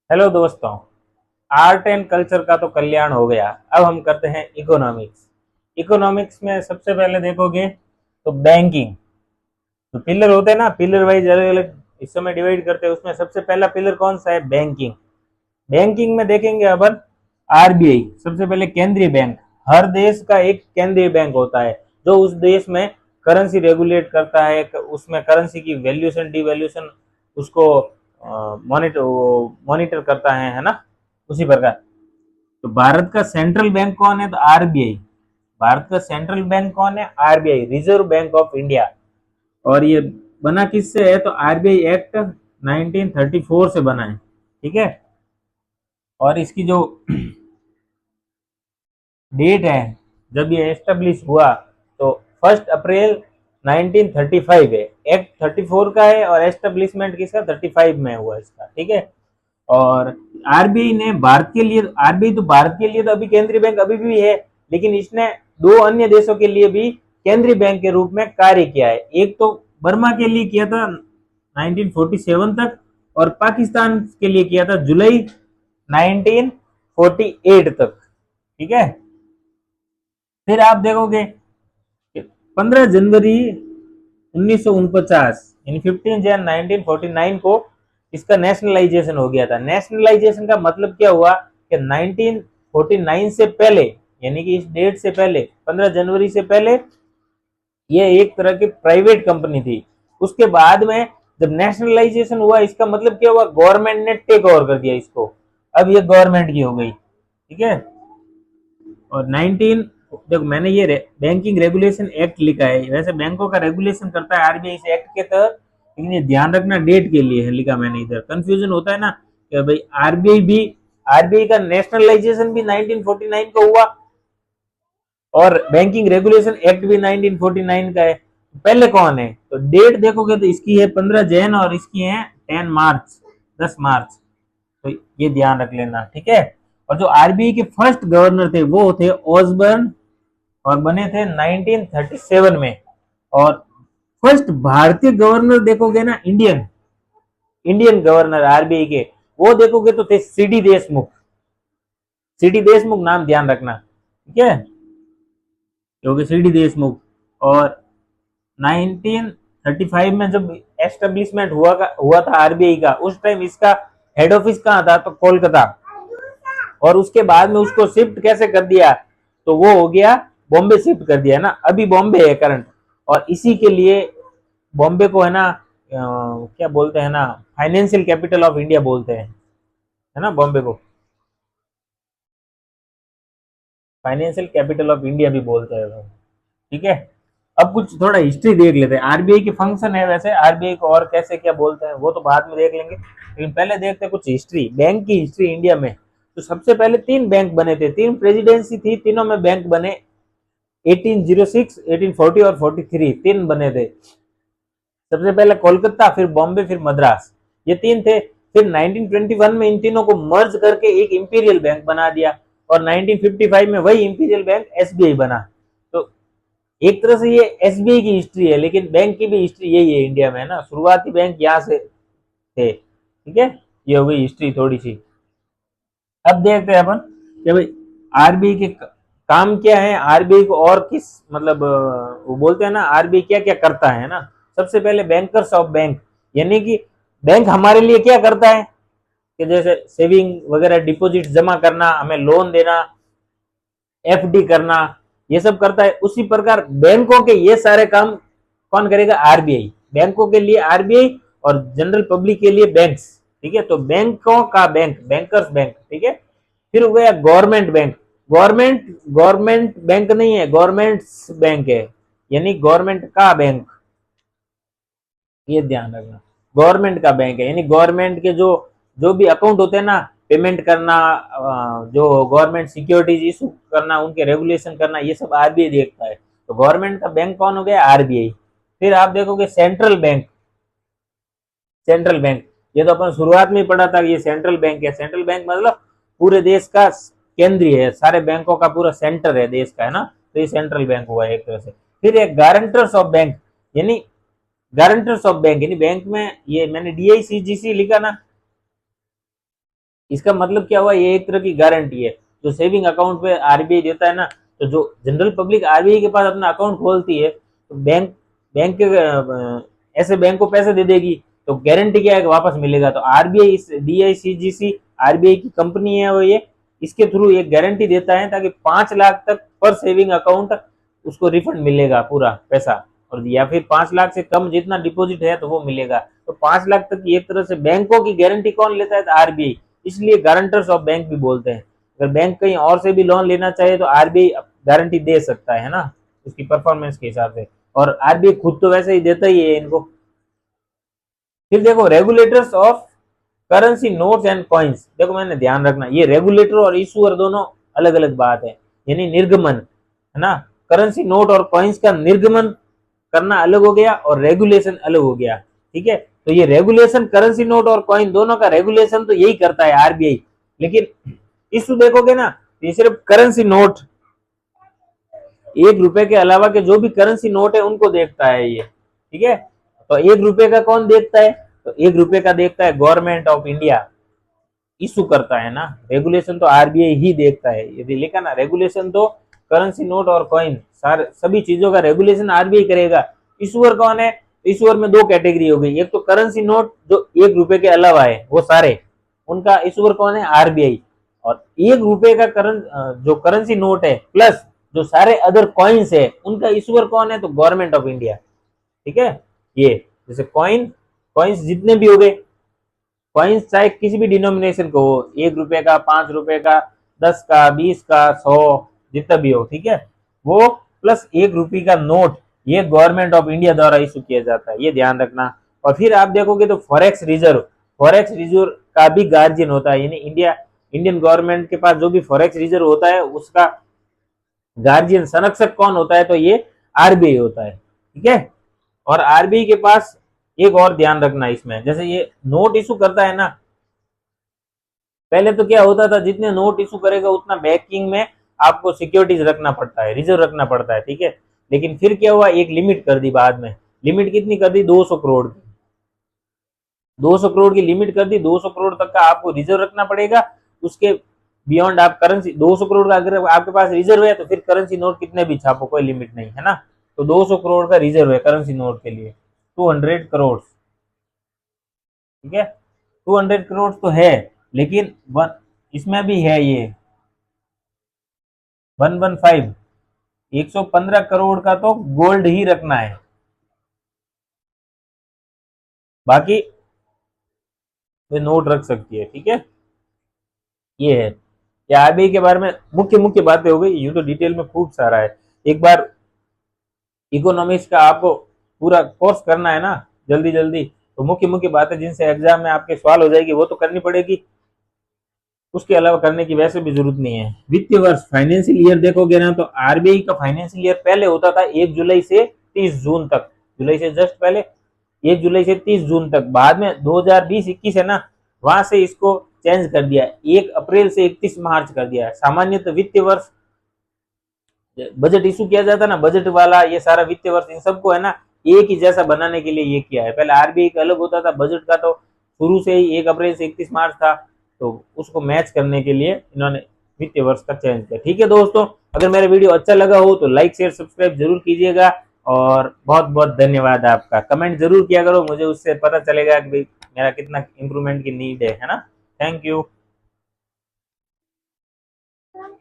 Hello दोस्तों। Art and culture का तो कल्याण हो गया। अब हम करते हैं इकोनॉमिक्स। इकोनॉमिक्स में सबसे पहले देखोगे तो बैंकिंग। तो पिलर होते हैं ना, पिलर वाइज अलग अलग हिस्सों में डिवाइड करते हैं। उसमें सबसे पहला पिलर कौन सा है? बैंकिंग। बैंकिंग में देखेंगे अपन आरबीआई, सबसे पहले केंद्रीय बैंक। हर देश का एक केंद्रीय बैंक होता है जो उस देश में करेंसी रेगुलेट करता है, उसमें करेंसी की वैल्यूएशन डिवैल्यूएशन उसको मॉनिटर मॉनिटर करता है ना। उसी प्रकार तो भारत का सेंट्रल बैंक कौन है? तो आरबीआई। भारत का सेंट्रल बैंक कौन है? RBI, reserve bank of India. और ये बना किससे है? तो आरबीआई एक्ट 1934 से बना है। ठीक है। और इसकी जो डेट है जब ये एस्टेब्लिश हुआ तो 1 अप्रैल 1935 है। एक्ट 34 का है और एस्टेब्लिशमेंट किसका? 35 में हुआ इसका। ठीक है। और आरबीआई ने भारत के लिए, आरबीआई तो भारत के लिए तो अभी केंद्रीय बैंक अभी भी है, लेकिन इसने दो अन्य देशों के लिए भी केंद्रीय बैंक के रूप में कार्य किया है। एक तो बर्मा के लिए किया था 1947 तक, और पाकिस्तान के लिए किया था जुलाई 1948 तक। ठीक है। फिर आप देखोगे 15 जनवरी 1949 यानी 15 जनवरी 1949 को इसका नेशनलाइजेशन हो गया था। नेशनलाइजेशन का मतलब क्या हुआ कि 1949 से पहले, यानी कि इस डेट से पहले, 15 जनवरी से पहले ये एक तरह की प्राइवेट कंपनी थी। उसके बाद में जब नेशनलाइजेशन हुआ, इसका मतलब क्या हुआ? गवर्नमेंट ने टेक ओवर कर दिया इसको। अब ये गवर्नमेंट की हो गई। ठीक है। और 19, देखो मैंने ये बैंकिंग रेगुलेशन एक्ट लिखा है, वैसे बैंकों का रेगुलेशन करता है आरबीआई इस एक्ट के तहत, लेकिन ये ध्यान रखना डेट के लिए है लिखा मैंने। इधर कंफ्यूजन होता है ना कि भाई आरबीआई का नेशनलाइजेशन भी 1949 को हुआ और बैंकिंग रेगुलेशन एक्ट भी 1949 का है। पहले कौन है? तो डेट देखोगे तो इसकी है 15 जैन और इसकी है 10 मार्च, 10 मार्च। तो ये ध्यान रख लेना। ठीक है। और जो आरबीआई के फर्स्ट गवर्नर थे वो थे ओसबर्न, और बने थे 1937 में। और फर्स्ट भारतीय गवर्नर देखोगे ना, इंडियन इंडियन गवर्नर आरबीआई के, वो देखोगे तो थे सीडी देशमुख। सीडी देशमुख नाम ध्यान रखना। ठीक है। क्योंकि सीडी देशमुख। और 1935 में जब एस्टेब्लिशमेंट हुआ था आरबीआई का, उस टाइम इसका हेड ऑफिस कहाँ था? तो कोलकाता। और उसके बाद में उसको शिफ्ट कैसे कर दिया? तो वो हो गया बॉम्बे शिफ्ट कर दिया ना। अभी बॉम्बे है करंट। और इसी के लिए बॉम्बे को है ना क्या बोलते हैं ना, फाइनेंशियल कैपिटल ऑफ इंडिया बोलते हैं, है ना बॉम्बे को। फाइनेंशियल कैपिटल ऑफ इंडिया भी बोलते हैं। ठीक है। अब कुछ थोड़ा हिस्ट्री देख लेते हैं। आरबीआई की फंक्शन है, वैसे आरबीआई को और कैसे क्या बोलते हैं वो तो बाद में देख लेंगे, लेकिन पहले देखते हैं कुछ हिस्ट्री, बैंक की हिस्ट्री इंडिया में। तो सबसे पहले 3 बैंक बने थे, 3 प्रेसिडेंसी थी, तीनों में बैंक बने। 1806, 1840 और 43 तीन बने थे। सबसे पहले कोलकाता, फिर बॉम्बे, फिर मद्रास, ये तीन थे। फिर 1921 में इन तीनों को मर्ज करके एक इंपीरियल बैंक बना दिया, और 1955 में वही इंपीरियल बैंक एसबीआई बना। तो एक तरह से ये एसबीआई की हिस्ट्री है, लेकिन बैंक की भी हिस्ट्री यही है इंडिया में, है ना। शुरुआती बैंक यहाँ से थे। ठीक है। ये हो गई हिस्ट्री थोड़ी सी। अब देखते हैं अपन कि भाई आरबीआई के काम क्या है, आरबीआई को और किस मतलब वो बोलते हैं ना आरबीआई क्या क्या करता है ना। सबसे पहले बैंकर्स ऑफ बैंक, यानी कि बैंक हमारे लिए क्या करता है कि जैसे सेविंग वगैरह डिपॉजिट जमा करना, हमें लोन देना, एफडी करना, ये सब करता है। उसी प्रकार बैंकों के ये सारे काम कौन करेगा? आरबीआई। बैंकों के लिए आरबीआई और जनरल पब्लिक के लिए बैंक्स। ठीक है। तो बैंकों का बैंक बैंकर्स बैंक। ठीक है। फिर हो गया government bank. Government government bank नहीं है, गवर्नमेंट्स बैंक है, यानी गवर्नमेंट का बैंक। ये ध्यान रखना, गवर्नमेंट का बैंक है, यानी गवर्नमेंट के जो जो भी अकाउंट होते हैं ना, पेमेंट करना, जो गवर्नमेंट सिक्योरिटीज इशू करना, उनके रेगुलेशन करना, ये सब आरबीआई देखता है। तो गवर्नमेंट का बैंक कौन हो गया? आरबीआई। फिर आप देखोगे सेंट्रल बैंक। सेंट्रल बैंक, ये तो अपन शुरुआत में ही पढ़ा था, ये सेंट्रल बैंक है। सेंट्रल बैंक मतलब पूरे देश का केंद्रीय है, सारे बैंकों का पूरा सेंटर है देश का, है ना। तो ये सेंट्रल बैंक हुआ एक तरह से। फिर एक गारंटर्स ऑफ बैंक, यानी गारंटर्स ऑफ बैंक, यानी बैंक में ये मैंने डीआईसीजीसी लिखा ना, इसका मतलब क्या हुआ, ये एक तरह की गारंटी है जो सेविंग अकाउंट पे आरबीआई देता है ना। तो जो जनरल पब्लिक आरबीआई के पास अपना अकाउंट खोलती है तो बैंक बैंक के ऐसे बैंक को पैसे दे देगी, तो गारंटी क्या है कि वापस मिलेगा। तो आरबीआई इस डीआईसीजीसी आरबीआई की कंपनी है वो, ये इसके थ्रू एक गारंटी देता है ताकि 5 लाख तक पर सेविंग अकाउंट उसको रिफंड मिलेगा पूरा पैसा, और या फिर 5 लाख से कम जितना डिपॉजिट है तो वो मिलेगा। तो 5 लाख तक की एक तरह से बैंकों की गारंटी कौन लेता है, तो आरबीआई। इसलिए गारंटर्स ऑफ बैंक भी बोलते हैं। अगर बैंक कहीं और से भी लोन लेना चाहे तो आरबीआई गारंटी दे सकता है ना, उसकी परफॉर्मेंस के हिसाब से। और आरबीआई खुद तो वैसे ही देता ही है इनको। फिर देखो regulators of currency notes and coins, देखो मैंने ध्यान रखना ये रेगुलेटर और इशूअर दोनों अलग अलग बात है। यानी निर्गमन है ना, करेंसी नोट और कॉइन्स का निर्गमन करना अलग हो गया और रेगुलेशन अलग हो गया। ठीक है, तो ये रेगुलेशन करेंसी नोट और कॉइन दोनों का रेगुलेशन तो यही करता है आरबीआई, लेकिन इशू देखोगे ना, ये सिर्फ करेंसी नोट, 1 रुपए के अलावा के जो भी करेंसी नोट है उनको देखता है ये। ठीक है, तो 1 रुपए का कौन देखता है, तो 1 रुपए का देखता है गवर्नमेंट ऑफ इंडिया, इशू करता है ना। रेगुलेशन तो आरबीआई ही देखता है, यदि लिखा ना रेगुलेशन तो करेंसी नोट और कॉइन सारे सभी चीजों का रेगुलेशन आरबीआई करेगा। इशूअर कौन है, इशूअर में 2 कैटेगरी हो गई, एक तो करेंसी नोट जो 1 रुपए के अलावा है वो सारे, उनका इशूअर कौन है, आरबीआई। और 1 रुपए का जो करेंसी नोट है प्लस जो सारे अदर कॉइन्स है उनका इशूअर कौन है, तो गवर्नमेंट ऑफ इंडिया। ठीक है, ये जैसे कॉइन्स जितने भी हो गए, कॉइन्स चाहे किसी भी डिनोमिनेशन को हो, 1 रुपए का, 5 रुपए का, 10 का, 20 का, 100, जितना भी हो, ठीक है, वो प्लस 1 रुपए का नोट, ये गवर्नमेंट ऑफ इंडिया द्वारा इशू किया जाता है, ये ध्यान रखना। और फिर आप देखोगे तो फॉरेक्स रिजर्व का भी गार्जियन होता है, यानी इंडियन गवर्नमेंट के पास जो भी फॉरेक्स रिजर्व होता है उसका गार्जियन संरक्षक कौन होता है, तो ये आरबीआई होता है। ठीक है, और आरबीआई के पास एक और ध्यान रखना इसमें, जैसे ये नोट इशू करता है ना, पहले तो क्या होता था, जितने नोट इशू करेगा उतना बैकिंग में आपको सिक्योरिटीज रखना पड़ता है, रिजर्व रखना पड़ता है। ठीक है, लेकिन फिर क्या हुआ, एक लिमिट कर दी बाद में। लिमिट कितनी कर दी, 200 करोड़ की, 200 करोड़ की लिमिट कर दी, 200 करोड़ तक का आपको रिजर्व रखना पड़ेगा। उसके बियॉन्ड आप करेंसी 200 करोड़ का अगर आपके पास रिजर्व है तो फिर करेंसी नोट कितने भी छापो, कोई लिमिट नहीं है ना। तो 200 करोड़ का रिजर्व है करेंसी नोट के लिए, 200 करोड़। ठीक है, 200 करोड़ तो है, लेकिन इसमें भी है ये 115, 115 करोड़ का तो गोल्ड ही रखना है, बाकी वे नोट रख सकती है। ठीक है, ये है, ये आरबीआई के बारे में मुख्य मुख्य बातें हो गई, यूं तो डिटेल में खूब सारा है। एक बार इकोनॉमिक्स का आपको पूरा कोर्स करना है ना जल्दी जल्दी, तो मुख्य मुख्य बातें जिनसे एग्जाम में आपके सवाल हो जाएगी वो तो करनी पड़ेगी, उसके अलावा करने की वैसे भी जरूरत नहीं है। वित्तीय वर्ष फाइनेंशियल ईयर देखोगे ना, तो आरबीआई का फाइनेंशियल ईयर पहले होता था 1 जुलाई से 30 जून तक, जुलाई से जस्ट पहले 1 जुलाई से 30 जून तक। बाद में 2020-21 है ना, वहां से इसको चेंज कर दिया, 1 अप्रैल से 31 मार्च कर दिया है। सामान्यतः वित्तीय वर्ष बजट इशू किया जाता है ना, बजट वाला ये सारा वित्तीय वर्ष इन सबको है ना एक ही जैसा बनाने के लिए ये किया है। पहले आरबीआई का अलग होता था बजट का, तो शुरू से ही 1 अप्रैल से 31 मार्च था, तो उसको मैच करने के लिए इन्होंने वित्तीय वर्ष का चेंज किया। ठीक है दोस्तों, अगर मेरा वीडियो अच्छा लगा हो तो लाइक शेयर सब्सक्राइब जरूर कीजिएगा, और बहुत बहुत धन्यवाद आपका। कमेंट जरूर किया करो, मुझे उससे पता चलेगा कि भाई मेरा कितना इंप्रूवमेंट की नीड है ना। Thank you.